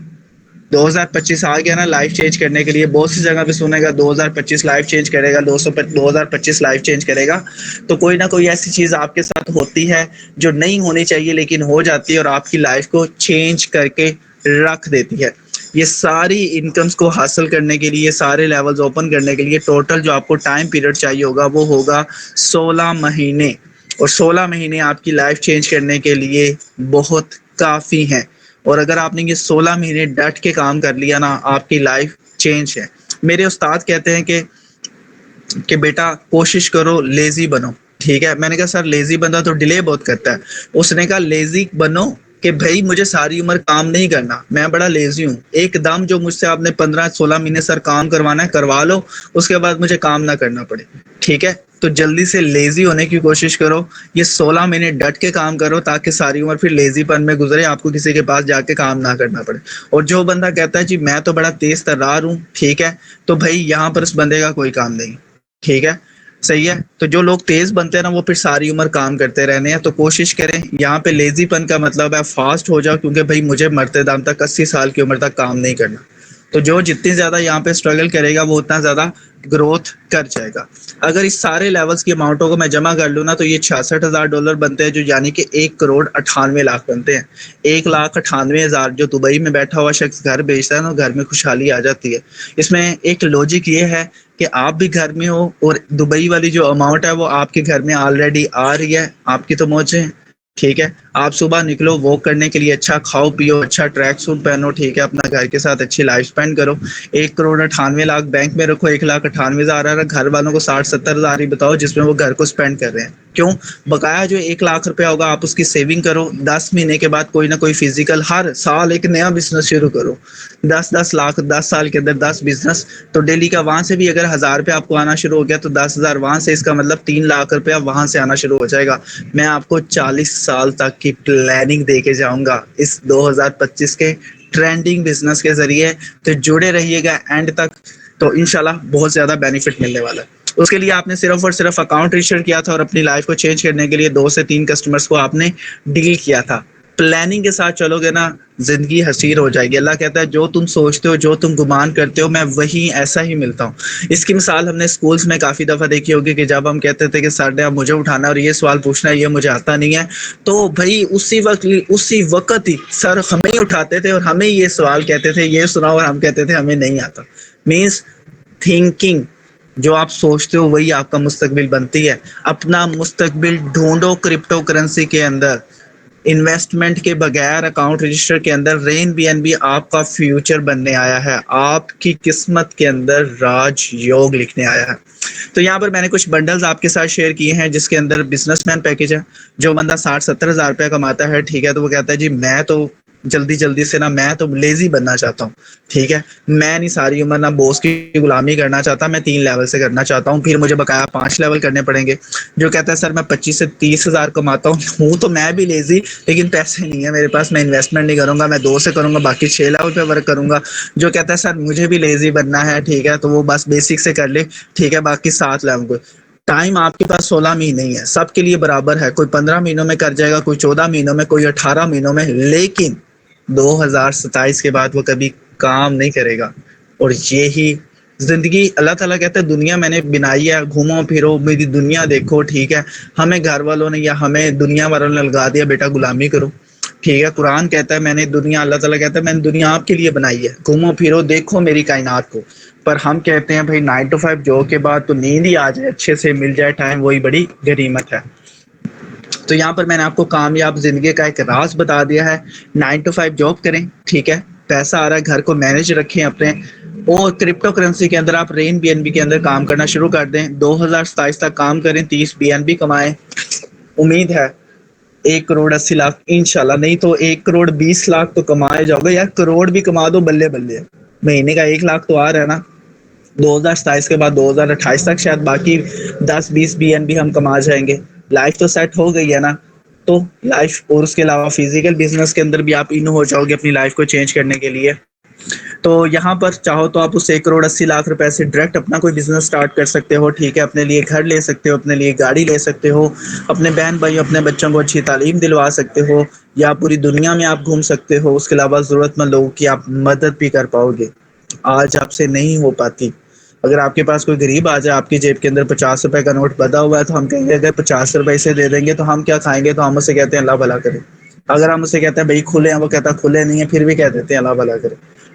2025 آ گیا نا لائف چینج کرنے کے لیے. بہت سی جگہ پہ سنے گا 2025 لائف چینج کرے گا, 2025 لائف چینج کرے گا. تو کوئی نہ کوئی ایسی چیز آپ کے ساتھ ہوتی ہے جو نہیں ہونی چاہیے لیکن ہو جاتی ہے, اور آپ کی لائف کو چینج کر کے رکھ دیتی ہے. یہ ساری انکمز کو حاصل کرنے کے لیے, سارے لیولز اوپن کرنے کے لیے ٹوٹل جو آپ کو ٹائم پیریڈ چاہیے ہوگا وہ ہوگا 16 مہینے. اور 16 مہینے آپ کی لائف چینج کرنے کے لیے بہت کافی ہیں. اور اگر آپ نے یہ 16 مہینے ڈٹ کے کام کر لیا نا, آپ کی لائف چینج ہے. میرے استاد کہتے ہیں کہ بیٹا کوشش کرو لیزی بنو. ٹھیک ہے, میں نے کہا سر لیزی بندہ تو ڈیلے بہت کرتا ہے. اس نے کہا لیزی بنو کہ بھائی مجھے ساری عمر کام نہیں کرنا, میں بڑا لیزی ہوں, ایک دم جو مجھ سے آپ نے 15-16 مہینے سر کام کروانا ہے کروا لو, اس کے بعد مجھے کام نہ کرنا پڑے. ٹھیک ہے, تو جلدی سے لیزی ہونے کی کوشش کرو, یہ 16 مہینے ڈٹ کے کام کرو تاکہ ساری عمر پھر لیزی پن میں گزرے, آپ کو کسی کے پاس جا کے کام نہ کرنا پڑے. اور جو بندہ کہتا ہے جی میں تو بڑا تیز ترار ہوں, ٹھیک ہے, تو بھائی یہاں پر اس بندے کا کوئی کام نہیں. ٹھیک ہے, صحیح ہے. تو جو لوگ تیز بنتے ہیں نا وہ پھر ساری عمر کام کرتے رہنے ہیں. تو کوشش کریں, یہاں پہ لیزی پن کا مطلب ہے فاسٹ ہو جاؤ, کیونکہ بھائی مجھے مرتے دم تک 80 سال کی عمر تک کام نہیں کرنا. تو جو جتنی زیادہ یہاں پہ اسٹرگل کرے گا وہ اتنا زیادہ گروتھ کر جائے گا. اگر اس سارے لیولز کی اماؤنٹوں کو میں جمع کر لوں نا تو یہ $66,000 بنتے ہیں, جو یعنی کہ 1,98,00,000 بنتے ہیں. 1,98,000 جو دبئی میں بیٹھا ہوا شخص گھر بیچتا ہے نا, گھر میں خوشحالی آ جاتی ہے. اس میں ایک لوجک یہ ہے کہ آپ بھی گھر میں ہو اور دبئی والی جو اماؤنٹ ہے وہ آپ کے گھر میں آلریڈی آ رہی ہے, آپ کی تو موجیں. ٹھیک ہے, آپ صبح نکلو واک کرنے کے لیے, اچھا کھاؤ پیو, اچھا ٹریک سوٹ پہنو, ٹھیک ہے, اپنا گھر کے ساتھ اچھی لائف سپینڈ کرو. 1,98,00,000 بینک میں رکھو, 1,98,000 آ رہا ہے, گھر والوں کو 60-70 ہزار ہی بتاؤ جس میں وہ گھر کو اسپینڈ کر رہے ہیں. کیوں؟ بقایا جو 1 لاکھ روپیہ ہوگا آپ اس کی سیونگ کرو, 10 مہینے کے بعد کوئی نہ کوئی فزیکل, ہر سال ایک نیا بزنس شروع کرو. 10-10 لاکھ 10 سال کے اندر 10 بزنس, تو ڈیلی کا وہاں سے بھی اگر 1,000 روپے آپ کو آنا شروع ہو گیا تو 10,000 وہاں سے, اس کا مطلب 3 لاکھ روپیہ وہاں سے آنا شروع ہو جائے گا. میں آپ کو 40 سال تک کی پلاننگ دے کے جاؤں گا اس 2025 کے ٹرینڈنگ بزنس کے ذریعے. تو جڑے رہیے گا اینڈ تک, تو انشاءاللہ بہت زیادہ بینیفٹ ملنے والا ہے. اس کے لیے آپ نے صرف اور صرف اکاؤنٹ رجسٹر کیا تھا اور اپنی لائف کو چینج کرنے کے لیے 2 سے 3 کسٹمرز کو آپ نے ڈیل کیا تھا. پلاننگ کے ساتھ چلو گے نا, زندگی حسین ہو جائے گی. اللہ کہتا ہے جو تم سوچتے ہو, جو تم گمان کرتے ہو, میں وہی ایسا ہی ملتا ہوں. اس کی مثال ہم نے اسکولس میں کافی دفعہ دیکھی ہوگی کہ جب ہم کہتے تھے کہ سر نے اب مجھے اٹھانا اور یہ سوال پوچھنا ہے, یہ مجھے آتا نہیں ہے, تو بھائی اسی وقت ہی سر ہمیں ہی اٹھاتے تھے اور ہمیں یہ سوال کہتے تھے, یہ سناؤ, اور ہم کہتے تھے ہمیں نہیں آتا. مینس تھنکنگ, جو آپ سوچتے ہو وہی آپ کا مستقبل بنتی ہے. اپنا مستقبل ڈھونڈو کرپٹو کرنسی کے اندر. انویسٹمنٹ کے بغیر اکاؤنٹ رجسٹر کے اندر رین بی این بی آپ کا فیوچر بننے آیا ہے, آپ کی قسمت کے اندر راج یوگ لکھنے آیا ہے. تو یہاں پر میں نے کچھ بنڈلز آپ کے ساتھ شیئر کیے ہیں جس کے اندر بزنس مین پیکج ہے. جو بندہ 60-70 ہزار روپے کماتا ہے, ٹھیک ہے, تو وہ کہتا ہے جی میں تو جلدی سے نا, میں تو لیزی بننا چاہتا ہوں. ٹھیک ہے, میں نہیں ساری عمر نہ بوس کی غلامی کرنا چاہتا, میں 3 لیول سے کرنا چاہتا ہوں, پھر مجھے بقایا 5 لیول کرنے پڑیں گے. جو کہتا ہے سر میں 25 سے 30 ہزار کماتا ہوں تو میں بھی لیزی, لیکن پیسے نہیں ہے میرے پاس, میں انویسٹمنٹ نہیں کروں گا, میں 2 سے کروں گا, باقی 6 لیول پہ ورک کروں گا. جو کہتا ہے سر مجھے بھی لیزی بننا ہے, ٹھیک ہے, تو وہ بس بیسک سے کر لے, ٹھیک ہے, باقی 7 لیول کو. ٹائم آپ کے پاس 16 مہینے ہی ہے, سب کے لیے برابر ہے. کوئی 15 مہینوں میں کر جائے گا, کوئی 14 مہینوں میں, کوئی 18 مہینوں میں, لیکن 2027 کے بعد وہ کبھی کام نہیں کرے گا. اور یہی زندگی, اللہ تعالیٰ کہتا ہے دنیا میں نے بنائی ہے, گھومو پھرو میری دنیا دیکھو. ٹھیک ہے, ہمیں گھر والوں نے یا ہمیں دنیا والوں نے لگا دیا بیٹا غلامی کرو. ٹھیک ہے, قرآن کہتا ہے میں نے دنیا, اللہ تعالیٰ کہتا ہے میں نے دنیا آپ کے لیے بنائی ہے, گھومو پھرو دیکھو میری کائنات کو. پر ہم کہتے ہیں بھائی 9 to 5 جاب کے بعد تو نیند ہی آ جائے, اچھے سے مل جائے ٹائم, وہی بڑی غنیمت ہے. تو یہاں پر میں نے آپ کو کامیاب زندگی کا ایک راز بتا دیا ہے. 9 to 5 جاب کریں, ٹھیک ہے, پیسہ آ رہا ہے, گھر کو مینج رکھیں اپنے, اور کرپٹو کرنسی کے اندر آپ رین بی این بی کے اندر کام کرنا شروع کر دیں. 2027 تک کام کریں, 30 بی این بی کمائیں. امید ہے 1,80,00,000 انشاءاللہ, نہیں تو 1,20,00,000 تو کمائے جاؤ گے یار. کروڑ بھی کما دو بلے بلے, مہینے کا 1 لاکھ تو آ رہا ہے نا. 2027 کے بعد 2028 تک شاید باقی 10-20 بی این بی ہم کما جائیں گے. لائف تو سیٹ ہو گئی ہے نا. تو لائف, اور اس کے علاوہ فزیکل بزنس کے اندر بھی آپ ان ہو جاؤ گے اپنی لائف کو چینج کرنے کے لیے. تو یہاں پر چاہو تو آپ اس 1 کروڑ 80 لاکھ روپے سے ڈائریکٹ اپنا کوئی بزنس اسٹارٹ کر سکتے ہو، ٹھیک ہے، اپنے لیے گھر لے سکتے ہو، اپنے لیے گاڑی لے سکتے ہو، اپنے بہن بھائی اپنے بچوں کو اچھی تعلیم دلوا سکتے ہو، یا پوری دنیا میں آپ گھوم سکتے ہو، اس کے علاوہ ضرورت مند لوگوں کی آپ مدد بھی کر پاؤ گے، آج آپ سے نہیں ہو پاتی۔ اگر آپ کے پاس کوئی غریب آ جائے، آپ کی جیب کے اندر 50 روپے کا نوٹ بدا ہوا ہے، تو ہم کہیں گے اگر 50 روپے سے دے دیں گے تو ہم کیا کھائیں گے، تو ہم اسے کہتے ہیں اللہ بھلا کرے۔ اگر ہم اسے کہتے ہیں بھائی کھلے ہیں، وہ کہتا ہے کھلے نہیں ہیں، پھر بھی کہہ دیتے ہیں اللہ بھلا کرے،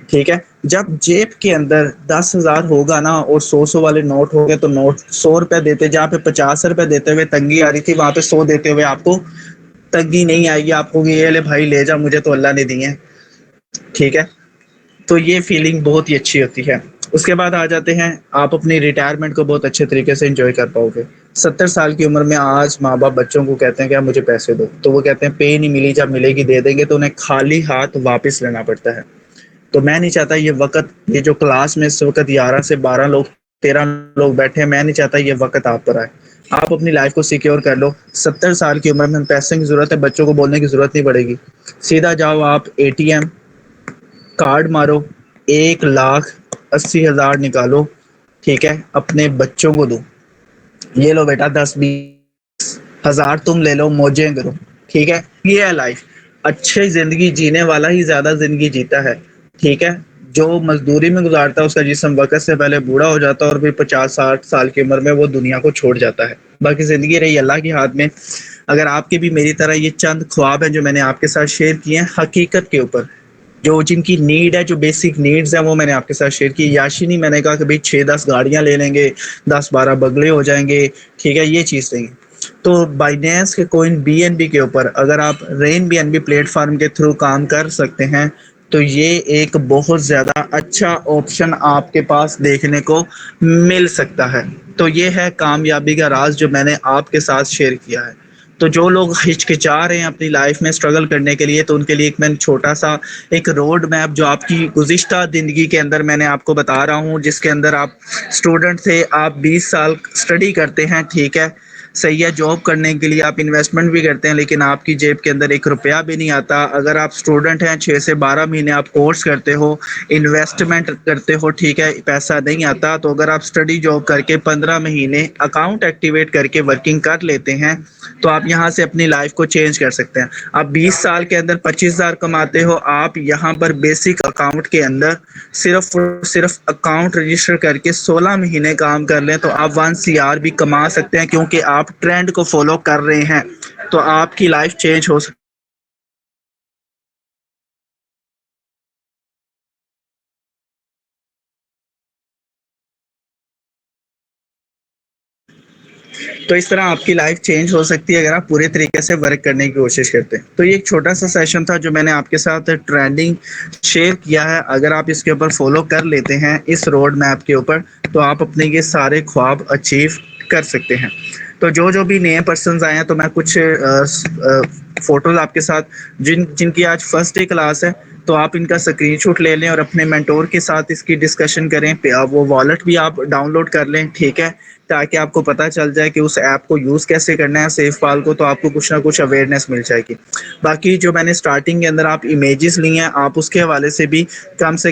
ٹھیک ہے۔ جب جیب کے اندر 10,000 ہوگا نا اور 100 والے نوٹ ہو گئے، تو نوٹ 100 روپے دیتے، جہاں پہ 50 روپے دیتے ہوئے تنگی آ رہی تھی، وہاں پہ 100 دیتے ہوئے آپ کو تنگی نہیں آئے گی، آپ کو یہ لے بھائی لے جا، مجھے تو اللہ نے دی ہیں، ٹھیک ہے۔ تو یہ فیلنگ بہت ہی اچھی ہوتی ہے۔ اس کے بعد آ جاتے ہیں، آپ اپنی ریٹائرمنٹ کو بہت اچھے طریقے سے انجوائے کر پاؤ گے۔ 70 سال کی عمر میں آج ماں باپ بچوں کو کہتے ہیں کہ مجھے پیسے دو، تو وہ کہتے ہیں پے نہیں ملی، جب ملے گی دے دیں گے، تو انہیں خالی ہاتھ واپس لینا پڑتا ہے۔ تو میں نہیں چاہتا یہ وقت، یہ جو کلاس میں اس وقت 11 سے 12 لوگ 13 لوگ بیٹھے ہیں، میں نہیں چاہتا یہ وقت آپ پر آئے۔ آپ اپنی لائف کو سیکیور کر لو۔ 70 سال کی عمر میں پیسے کی ضرورت ہے، بچوں کو بولنے کی ضرورت نہیں پڑے گی، سیدھا جاؤ آپ ATM کارڈ مارو، 1,80,000 نکالو، ٹھیک ہے، اپنے بچوں کو دو، یہ لو بیٹا 10-20 ہزار تم لے لو، موجیں کرو، ٹھیک ہے۔ یہ ہے لائف۔ اچھی زندگی جینے والا ہی زیادہ زندگی جیتا ہے، ٹھیک ہے۔ جو مزدوری میں گزارتا ہے اس کا جسم وقت سے پہلے بوڑھا ہو جاتا ہے، اور پھر 50-60 سال کی عمر میں وہ دنیا کو چھوڑ جاتا ہے۔ باقی زندگی رہی اللہ کے ہاتھ میں۔ اگر آپ کے بھی میری طرح یہ چند خواب ہیں جو میں نے آپ کے ساتھ شیئر کیے ہیں حقیقت کے اوپر، جو جن کی نیڈ ہے، جو بیسک نیڈز ہیں، وہ میں نے آپ کے ساتھ شیئر کی۔ یاشی نہیں میں نے کہا کہ بھائی 6-10 گاڑیاں لے لیں گے، 10-12 بگلے ہو جائیں گے، ٹھیک ہے، یہ چیز نہیں۔ تو بائنینس کے کوئن BNB کے اوپر اگر آپ رین BNB پلیٹ فارم کے تھرو کام کر سکتے ہیں، تو یہ ایک بہت زیادہ اچھا آپشن آپ کے پاس دیکھنے کو مل سکتا ہے۔ تو یہ ہے کامیابی کا راز جو میں نے آپ کے ساتھ شیئر کیا ہے۔ تو جو لوگ ہچکچا رہے ہیں اپنی لائف میں اسٹرگل کرنے کے لیے، تو ان کے لیے ایک میں چھوٹا سا ایک روڈ میپ جو آپ کی گزشتہ زندگی کے اندر میں نے آپ کو بتا رہا ہوں، جس کے اندر آپ اسٹوڈنٹ تھے، آپ 20 سال اسٹڈی کرتے ہیں، ٹھیک ہے، صحیح ہے، جاب کرنے کے لیے آپ انویسٹمنٹ بھی کرتے ہیں، لیکن آپ کی جیب کے اندر 1 روپیہ بھی نہیں آتا۔ اگر آپ اسٹوڈنٹ ہیں، 6 سے 12 مہینے آپ کورس کرتے ہو، انویسٹمنٹ کرتے ہو، ٹھیک ہے، پیسہ نہیں آتا، تو اگر آپ اسٹڈی جاب کر کے 15 مہینے اکاؤنٹ ایکٹیویٹ کر کے ورکنگ کر لیتے ہیں، تو آپ یہاں سے اپنی لائف کو چینج کر سکتے ہیں۔ آپ 20 سال کے اندر 25,000 کماتے ہو، آپ یہاں پر بیسک اکاؤنٹ کے اندر صرف اکاؤنٹ رجسٹر کر کے 16 مہینے کام کر لیں، تو آپ 1 CR بھی کما سکتے ہیں، کیونکہ آپ ٹرینڈ کو فالو کر رہے ہیں، تو آپ کی لائف چینج ہو سکتی ہے۔ تو اس طرح آپ کی لائف چینج ہو سکتی ہے اگر آپ پورے طریقے سے ورک کرنے کی کوشش کرتے ہیں۔ تو یہ ایک چھوٹا سا سیشن تھا جو میں نے آپ کے ساتھ ٹرینڈنگ شیئر کیا ہے۔ اگر آپ اس کے اوپر فالو کر لیتے ہیں اس روڈ میپ کے اوپر، تو آپ اپنے یہ سارے خواب اچیو کر سکتے ہیں۔ تو جو بھی نئے پرسنز آئے ہیں، تو میں کچھ فوٹوز آپ کے ساتھ، جن کی آج فرسٹ ڈے کلاس ہے، تو آپ ان کا اسکرین شاٹ لے لیں اور اپنے مینٹور کے ساتھ اس کی ڈسکشن کریں۔ وہ والیٹ بھی آپ ڈاؤن لوڈ کر لیں، ٹھیک ہے، تاکہ آپ کو پتہ چل جائے کہ اس ایپ کو یوز کیسے کرنا ہے، سیف پال کو، تو آپ کو کچھ نہ کچھ اویئرنیس مل جائے گی۔ باقی جو میں نے اسٹارٹنگ کے اندر آپ امیجز لی ہیں، آپ اس کے حوالے سے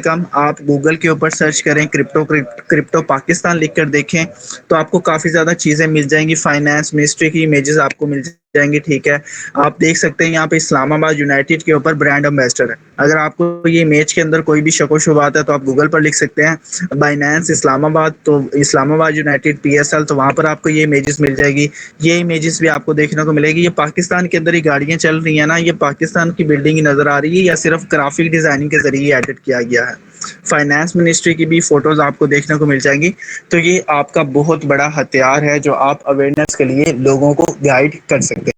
کم آپ گوگل کے اوپر سرچ کریں، کرپٹو پاکستان لکھ کر دیکھیں، تو آپ کو کافی زیادہ چیزیں مل جائیں گی۔ فائنانس منسٹری کی امیجز آپ کو مل جائیں گی، ٹھیک ہے۔ آپ دیکھ سکتے ہیں یہاں پہ اسلام آباد یونائٹیڈ کے اوپر برانڈ امبیسڈر ہے۔ اگر آپ کو یہ امیج کے اندر کوئی بھی شک و شبہات ہے، تو آپ گوگل پر لکھ سکتے ہیں بائنانس اسلام آباد، تو اسلام آباد یونائٹیڈ PSL، تو وہاں پر آپ کو یہ امیجز مل جائے گی۔ یہ امیجز بھی آپ کو دیکھنے کو ملے گی۔ یہ پاکستان کے اندر ہی گاڑیاں چل رہی ہیں نا، یہ پاکستان کی بلڈنگ ہی نظر آ رہی ہے، یا صرف گرافک ڈیزائننگ کے ذریعے ایڈٹ کیا گیا ہے؟ فائنانس منسٹری کی بھی فوٹوز آپ کو دیکھنے کو مل جائیں گی۔ تو یہ آپ کا بہت بڑا ہتھیار ہے جو آپ اویئرنیس کے لیے لوگوں کو گائیڈ کر سکتے ہیں۔